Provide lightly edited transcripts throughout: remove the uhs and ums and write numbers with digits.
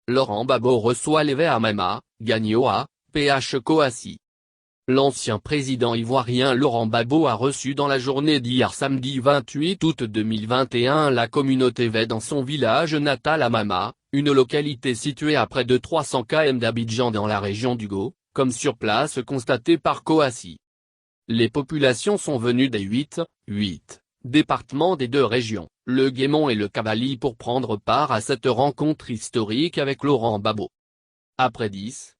Laurent Gbagbo reçoit les Verts à Mama, Gagnoa, PH Coassi. L'ancien président ivoirien Laurent Gbagbo a reçu dans la journée d'hier samedi 28 août 2021 la communauté Vè dans son village natal à Mama, une localité située à près de 300 km d'Abidjan dans la région du Go, comme sur place constaté par Coassi. Les populations sont venues des 8 départements des deux régions, le Guémon et le Kabylie pour prendre part à cette rencontre historique avec Laurent Gbagbo. Après 10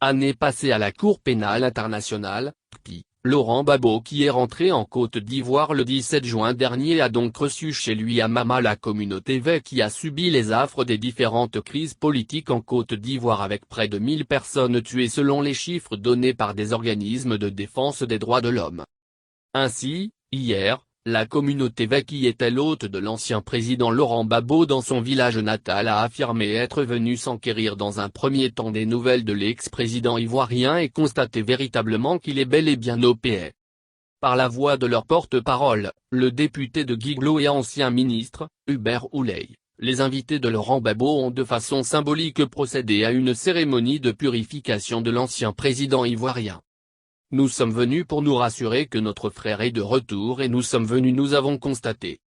années passées à la Cour pénale internationale, CPI, Laurent Gbagbo qui est rentré en Côte d'Ivoire le 17 juin dernier a donc reçu chez lui à Mama la communauté Vè qui a subi les affres des différentes crises politiques en Côte d'Ivoire avec près de 1000 personnes tuées selon les chiffres donnés par des organismes de défense des droits de l'homme. Ainsi, hier, la communauté Vè qui était l'hôte de l'ancien président Laurent Gbagbo dans son village natal a affirmé être venue s'enquérir dans un premier temps des nouvelles de l'ex-président ivoirien et constater véritablement qu'il est bel et bien au pays. Par la voix de leur porte-parole, le député de Guiglo et ancien ministre, Hubert Ouleye, les invités de Laurent Gbagbo ont de façon symbolique procédé à une cérémonie de purification de l'ancien président ivoirien. Nous sommes venus pour nous rassurer que notre frère est de retour et nous avons constaté.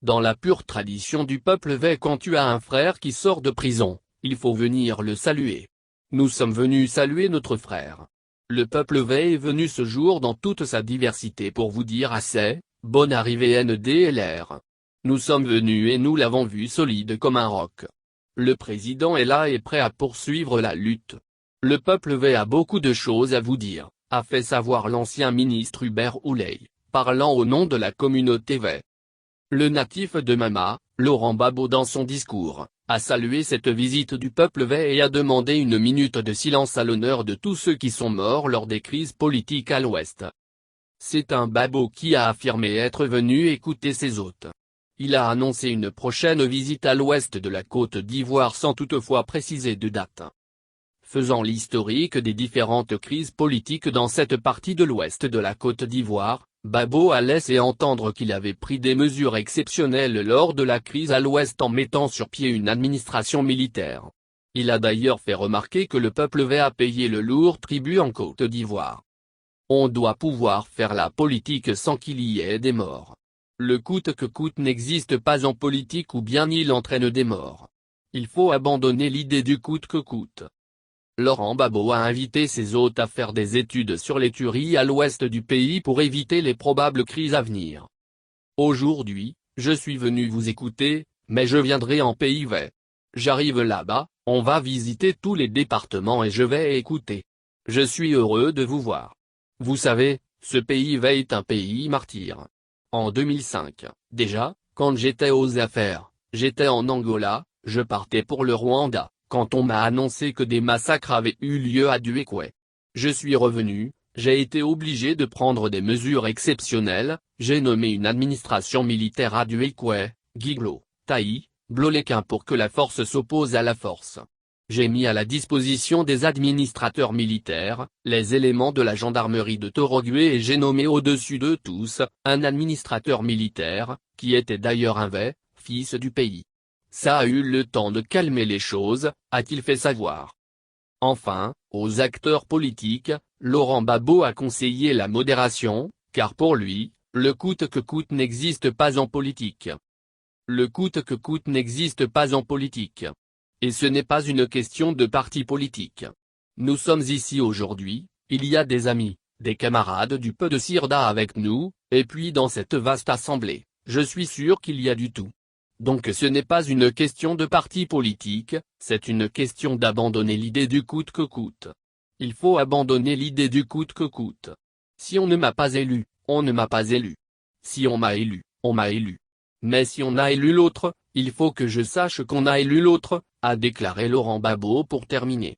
Dans la pure tradition du peuple Vè, quand tu as un frère qui sort de prison, il faut venir le saluer. Nous sommes venus saluer notre frère. Le peuple Vè est venu ce jour dans toute sa diversité pour vous dire assez, bonne arrivée NDLR. Nous sommes venus et nous l'avons vu solide comme un roc. Le président est là et prêt à poursuivre la lutte. Le peuple Vè a beaucoup de choses à vous dire, a fait savoir l'ancien ministre Hubert Ouleye, parlant au nom de la communauté Vè. Le natif de Mama, Laurent Gbagbo dans son discours, a salué cette visite du peuple Vè et a demandé une minute de silence à l'honneur de tous ceux qui sont morts lors des crises politiques à l'Ouest. C'est un Gbagbo qui a affirmé être venu écouter ses hôtes. Il a annoncé une prochaine visite à l'ouest de la Côte d'Ivoire sans toutefois préciser de date. Faisant l'historique des différentes crises politiques dans cette partie de l'ouest de la Côte d'Ivoire, Gbagbo a laissé entendre qu'il avait pris des mesures exceptionnelles lors de la crise à l'ouest en mettant sur pied une administration militaire. Il a d'ailleurs fait remarquer que le peuple Vè a payé le lourd tribut en Côte d'Ivoire. On doit pouvoir faire la politique sans qu'il y ait des morts. Le coûte que coûte n'existe pas en politique ou bien il entraîne des morts. Il faut abandonner l'idée du coûte que coûte. Laurent Gbagbo a invité ses hôtes à faire des études sur les tueries à l'ouest du pays pour éviter les probables crises à venir. Aujourd'hui, je suis venu vous écouter, mais je viendrai en pays Vè. J'arrive là-bas, on va visiter tous les départements et je vais écouter. Je suis heureux de vous voir. Vous savez, ce pays Vè est un pays martyr. En 2005, déjà, quand j'étais aux affaires, j'étais en Angola, je partais pour le Rwanda. Quand on m'a annoncé que des massacres avaient eu lieu à Duékoué. Je suis revenu, j'ai été obligé de prendre des mesures exceptionnelles, j'ai nommé une administration militaire à Duékoué, Guiglo, Taï, Bloléquin pour que la force s'oppose à la force. J'ai mis à la disposition des administrateurs militaires, les éléments de la gendarmerie de Torogué et j'ai nommé au-dessus de tous, un administrateur militaire, qui était d'ailleurs un Vè, fils du pays. Ça a eu le temps de calmer les choses, a-t-il fait savoir. Enfin, aux acteurs politiques, Laurent Gbagbo a conseillé la modération, car pour lui, le coûte que coûte n'existe pas en politique. Le coûte que coûte n'existe pas en politique. Et ce n'est pas une question de parti politique. Nous sommes ici aujourd'hui, il y a des amis, des camarades du peu de Sirda avec nous, et puis dans cette vaste assemblée, je suis sûr qu'il y a du tout. Donc ce n'est pas une question de parti politique, c'est une question d'abandonner l'idée du coûte que coûte. Il faut abandonner l'idée du coûte que coûte. Si on ne m'a pas élu, on ne m'a pas élu. Si on m'a élu, on m'a élu. Mais si on a élu l'autre, il faut que je sache qu'on a élu l'autre, a déclaré Laurent Gbagbo pour terminer.